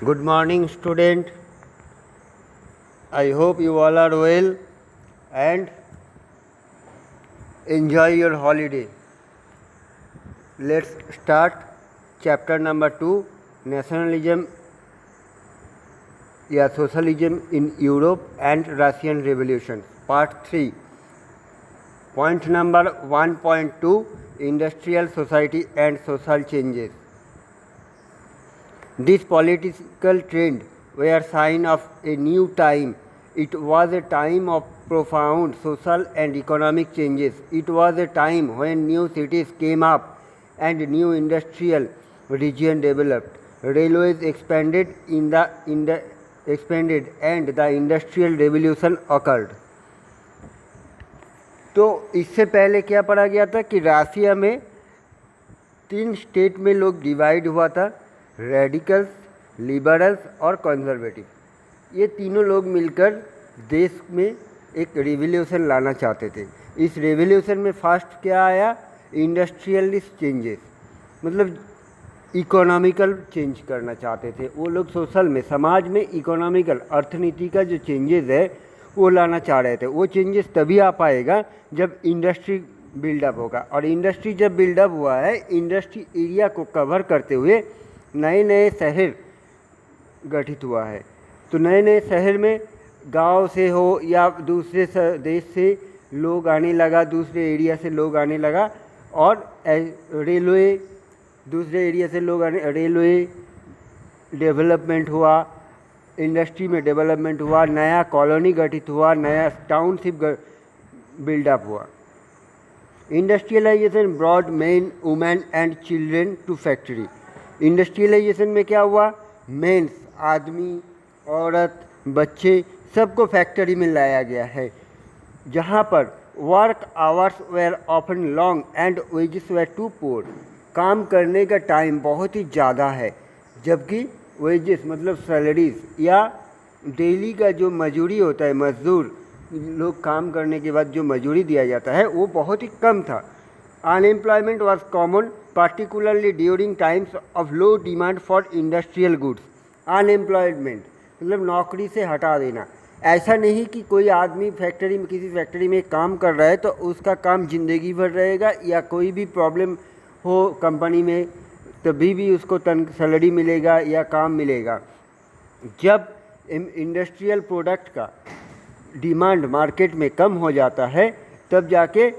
Good morning, student. I hope you all are well and enjoy your holiday. Let's start chapter number 2, Nationalism या Socialism in Europe and Russian Revolution, part 3. Point number 1.2, Industrial Society and Social Changes. This political trend were a sign of a new time. It was a time of profound social and economic changes. It was a time when new cities came up and new industrial region developed. Railways expanded expanded and the industrial revolution occurred. तो इससे पहले क्या पढ़ा गया था कि Russia में 3 state में लोग डिवाइड हुआ था, रेडिकल्स, लिबरल्स और कंजर्वेटिव। ये तीनों लोग मिलकर देश में एक रिवॉल्यूशन लाना चाहते थे। इस रिवॉल्यूशन में फर्स्ट क्या आया? इंडस्ट्रियलिस्ट चेंजेस, मतलब इकोनॉमिकल चेंज करना चाहते थे वो लोग। सोशल में, समाज में इकोनॉमिकल अर्थनीति का जो चेंजेस है वो लाना चाह रहे थे। वो चेंजेस तभी आ पाएगा जब इंडस्ट्री बिल्डअप होगा, और इंडस्ट्री जब बिल्डअप हुआ है, इंडस्ट्री एरिया को कवर करते हुए नए नए शहर गठित हुआ है। तो नए नए शहर में गांव से हो या दूसरे देश से लोग आने लगा, दूसरे एरिया से लोग आने लगा, और रेलवे, दूसरे एरिया से लोग आने, रेलवे डेवलपमेंट हुआ, इंडस्ट्री में डेवलपमेंट हुआ, नया कॉलोनी गठित हुआ, नया टाउनशिप बिल्डअप हुआ। Industrialisation brought men, women and children to factory. Industrialisation में क्या हुआ? मेंस, आदमी, औरत, बच्चे, सबको फैक्ट्री में लाया गया है, जहाँ पर work hours were often long and wages were too poor. काम करने का टाइम बहुत ही ज़्यादा है, जबकि वेजेस मतलब सैलरीज या डेली का जो मजूरी होता है, मजदूर लोग काम करने के बाद जो मजूरी दिया जाता है वो बहुत ही कम था। Unemployment was common particularly during times of low demand for industrial goods. Unemployment मतलब नौकरी से हटा देना। ऐसा नहीं कि कोई आदमी फैक्ट्री में, किसी फैक्ट्री में काम कर रहा है तो उसका काम ज़िंदगी भर रहेगा, या कोई भी प्रॉब्लम हो कंपनी में तभी भी उसको सैलरी मिलेगा या काम मिलेगा। जब इंडस्ट्रियल प्रोडक्ट का डिमांड मार्केट में कम हो जाता है तब जाके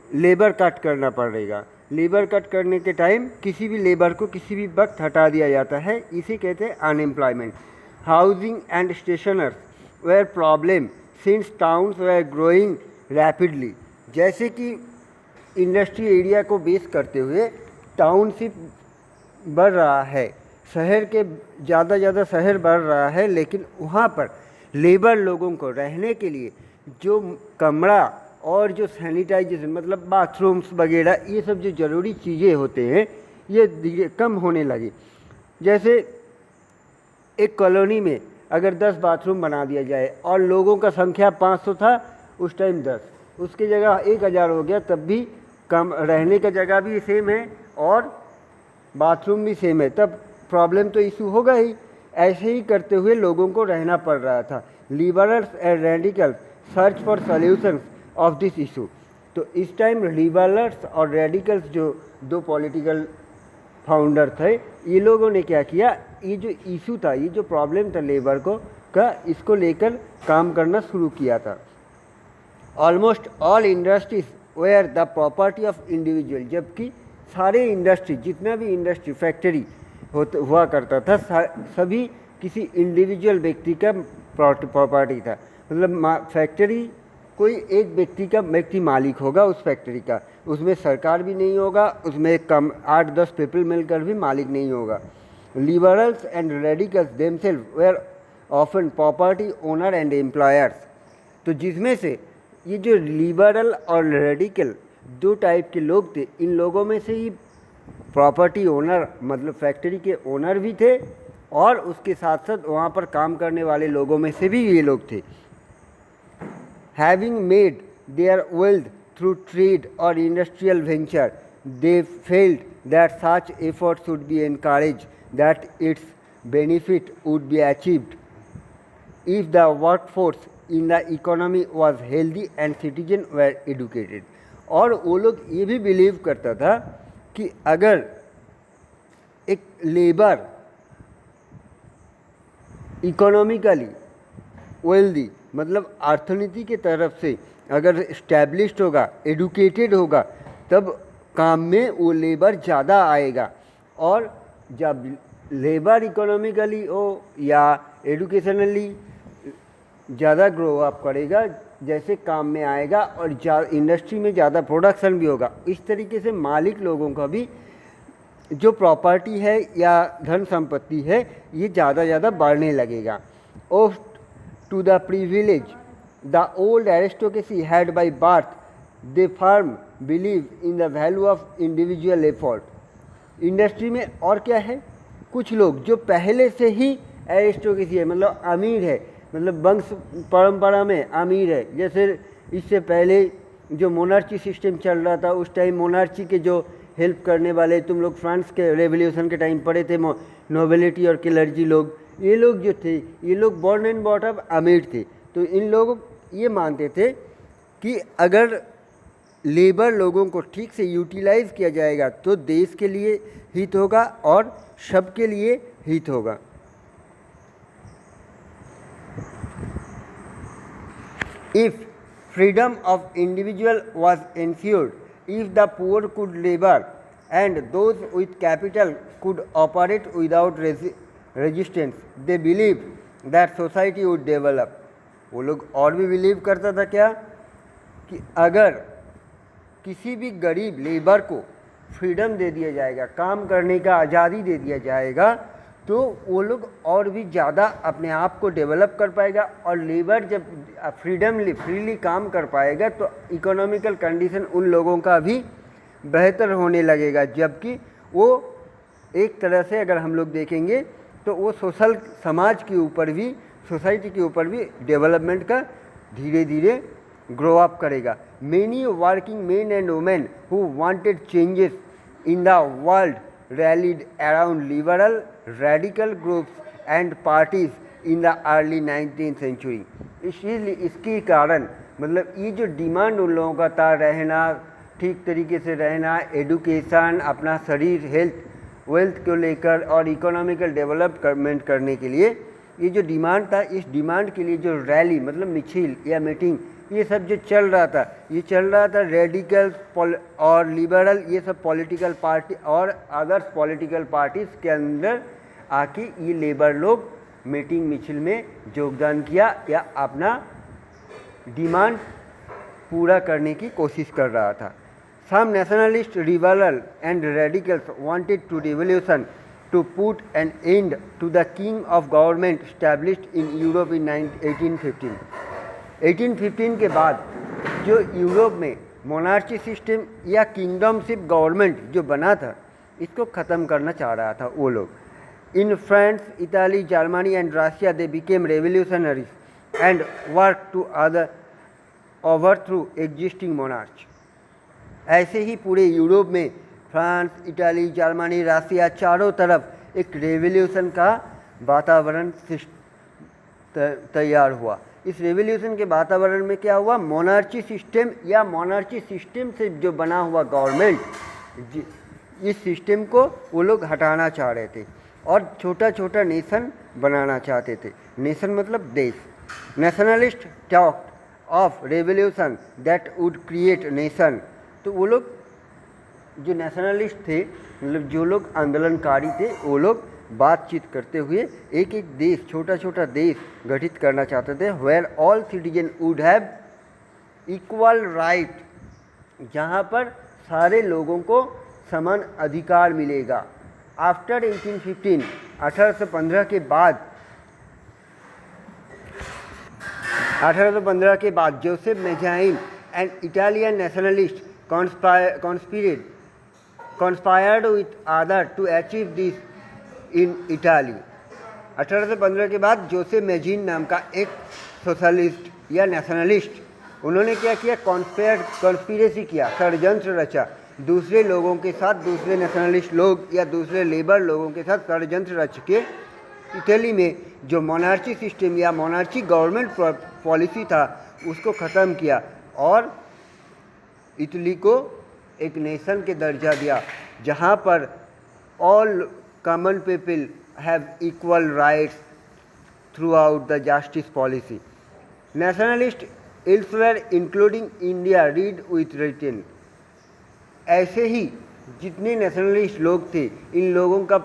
लेबर कट करना पड़ेगा। लेबर कट करने के टाइम किसी भी लेबर को किसी भी वक्त हटा दिया जाता है, इसे कहते हैं unemployment. Housing and stationers were problem since towns were growing rapidly. जैसे कि इंडस्ट्री एरिया को बेस करते हुए टाउनशिप बढ़ रहा है, शहर के ज़्यादा शहर बढ़ रहा है, लेकिन वहाँ पर लेबर लोगों को रहने के लिए जो कमरा और जो सैनिटाइजेशन मतलब बाथरूम्स वगैरह, ये सब जो ज़रूरी चीज़ें होते हैं ये कम होने लगी। जैसे एक कॉलोनी में अगर 10 बाथरूम बना दिया जाए और लोगों का संख्या 500 था उस टाइम 10, उसकी जगह 1000 हो गया, तब भी कम रहने का जगह भी सेम है और बाथरूम भी सेम है, तब प्रॉब्लम तो इशू होगा ही। ऐसे ही करते हुए लोगों को रहना पड़ रहा था। Liberals and radicals search for solutions of this issue. तो इस टाइम लिबरल्स और रेडिकल्स जो दो पॉलिटिकल फाउंडर थे, ये लोगों ने क्या किया, ये जो इशू था, ये जो प्रॉब्लम था लेबर को का, इसको लेकर काम करना शुरू किया था। Almost all industries were the property of individual. जबकि सारे इंडस्ट्री, जितना भी इंडस्ट्री फैक्ट्री हुआ करता था, सभी किसी इंडिविजुअल व्यक्ति का प्रॉपर्टी था। मतलब फैक्ट्री कोई एक व्यक्ति मालिक होगा उस फैक्ट्री का, उसमें सरकार भी नहीं होगा, उसमें कम 8-10 पीपल मिलकर भी मालिक नहीं होगा। Liberals and radicals themselves were often property owner and employers. तो जिसमें से ये जो लिबरल और रेडिकल दो टाइप के लोग थे, इन लोगों में से ही प्रॉपर्टी ओनर मतलब फैक्ट्री के ओनर भी थे, और उसके साथ साथ वहाँ पर काम करने वाले लोगों में से भी ये लोग थे। Having made their wealth through trade और industrial venture, they felt that such efforts should be encouraged, that its benefit would be achieved if the workforce in the economy was healthy and citizens were educated. और वो लोग ये भी believe करता था कि अगर एक लेबर इकोनॉमिकली वेल्दी मतलब अर्थनीति के तरफ से अगर इस्टेब्लिश्ड होगा, एडुकेटेड होगा, तब काम में वो लेबर ज़्यादा आएगा। और जब लेबर इकोनॉमिकली हो या एडुकेशनली ज़्यादा ग्रो अप करेगा, जैसे काम में आएगा और इंडस्ट्री में ज़्यादा प्रोडक्शन भी होगा। इस तरीके से मालिक लोगों का भी जो प्रॉपर्टी है या धन संपत्ति है ये ज़्यादा बढ़ने लगेगा। Of to the privilege the old aristocracy had by birth they firm believe in the value of individual effort. Industry में और क्या है, कुछ लोग जो पहले से ही एरिस्टोक्रेसी है मतलब अमीर है, मतलब वंश परंपरा में अमीर है। जैसे इससे पहले जो मोनार्ची सिस्टम चल रहा था उस टाइम मोनार्ची के जो हेल्प करने वाले, तुम लोग फ्रांस के रेवोल्यूशन के टाइम पढ़े थे, नोबेलिटी और क्लर्जी लोग, ये लोग जो थे ये लोग बॉर्न एंड बॉट अप अमीर थे। तो इन लोग ये मानते थे कि अगर लेबर लोगों को ठीक से यूटिलाइज किया जाएगा तो देश के लिए हित होगा और सबके लिए हित होगा। If freedom of individual was ensured, if the poor could labor and those with capital could operate without resistance, they believed that society would develop. वो लोग और भी बिलीव करता था क्या कि अगर किसी भी गरीब लेबर को फ्रीडम दे दिया जाएगा, काम करने का आज़ादी दे दिया जाएगा, तो वो लोग और भी ज़्यादा अपने आप को डेवलप कर पाएगा। और लेबर जब फ्रीली काम कर पाएगा तो इकोनॉमिकल कंडीशन उन लोगों का भी बेहतर होने लगेगा। जबकि वो एक तरह से अगर हम लोग देखेंगे तो वो सोशल समाज के ऊपर भी, सोसाइटी के ऊपर भी डेवलपमेंट का धीरे धीरे ग्रो अप करेगा। Many working main and women who wanted changes in the world rallied around liberal radical groups and parties in the early 19th century। इसलिए इसके कारण मतलब ये जो डिमांड उन लोगों का था, रहना ठीक तरीके से रहना, एडुकेशन, अपना शरीर, हेल्थ वेल्थ को लेकर और इकोनॉमिकल डेवलपमेंट करने के लिए ये जो डिमांड था, इस डिमांड के लिए जो रैली मतलब मिছিল या मीटिंग ये सब जो चल रहा था, ये चल रहा था रेडिकल और लिबरल ये सब पॉलिटिकल पार्टी और अदर्स पॉलिटिकल पार्टीज़ के अंदर आके ये लेबर लोग मीटिंग मिছিল में योगदान किया या अपना डिमांड पूरा करने की कोशिश कर रहा था। Some nationalist liberal and radicals wanted to revolution to put an end to the king of government established in Europe in 1815। 1815 के बाद जो यूरोप में मोनार्ची सिस्टम या किंगडमशिप गवर्नमेंट जो बना था इसको ख़त्म करना चाह रहा था वो लोग। In France, Italy, Germany and Russia they became revolutionaries and work to other overthrow existing monarch. ऐसे ही पूरे यूरोप में फ्रांस, इटाली, जर्मनी, रशिया चारों तरफ एक रेवोल्यूशन का वातावरण तैयार हुआ। इस रेवोल्यूशन के वातावरण में क्या हुआ, मोनार्ची सिस्टम या मोनार्ची सिस्टम से जो बना हुआ गवर्नमेंट, इस सिस्टम को वो लोग हटाना चाह रहे थे और छोटा छोटा नेशन बनाना चाहते थे। नेशन मतलब देश। Nationalist talked of revolution that would create nation. तो वो लोग जो नेशनलिस्ट थे मतलब जो लोग आंदोलनकारी थे वो लोग बातचीत करते हुए एक एक देश, छोटा छोटा देश गठित करना चाहते थे। Where all citizen would have equal right, जहाँ पर सारे लोगों को समान अधिकार मिलेगा। आफ्टर 1815 1815 के बाद 1815 के बाद Joseph Mazzini and Italian nationalist conspired with others to achieve this in Italy। 1815 के बाद जोसेफ मेजिन नाम का एक सोशलिस्ट या नेशनलिस्ट उन्होंने क्या किया, कॉन्स्पिरेसी किया, षड्यंत्र रचा, दूसरे लोगों के साथ, दूसरे नेशनलिस्ट लोग या दूसरे लेबर लोगों के साथ षड्यंत्र रच के इटली में जो मोनार्ची सिस्टम या मोनार्ची गवर्नमेंट पॉलिसी था उसको ख़त्म किया और इटली को एक नेशन के दर्जा दिया जहाँ पर all common people have equal rights throughout the justice policy. Nationalist elsewhere including India read with written. ऐसे ही जितने नेशनलिस्ट लोग थे इन लोगों का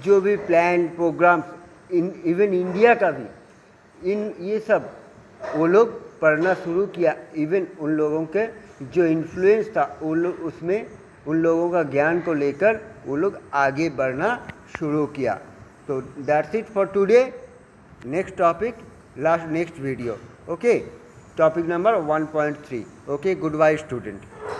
जो भी प्लान प्रोग्राम्स इवन इंडिया का भी ये सब वो लोग पढ़ना शुरू किया। इवन उन लोगों के जो इन्फ्लुएंस था उसमें उन लोगों का ज्ञान को लेकर वो लोग आगे बढ़ना शुरू किया। तो that's it for today. Next topic next video. Okay, topic number 1.3। Okay, goodbye student.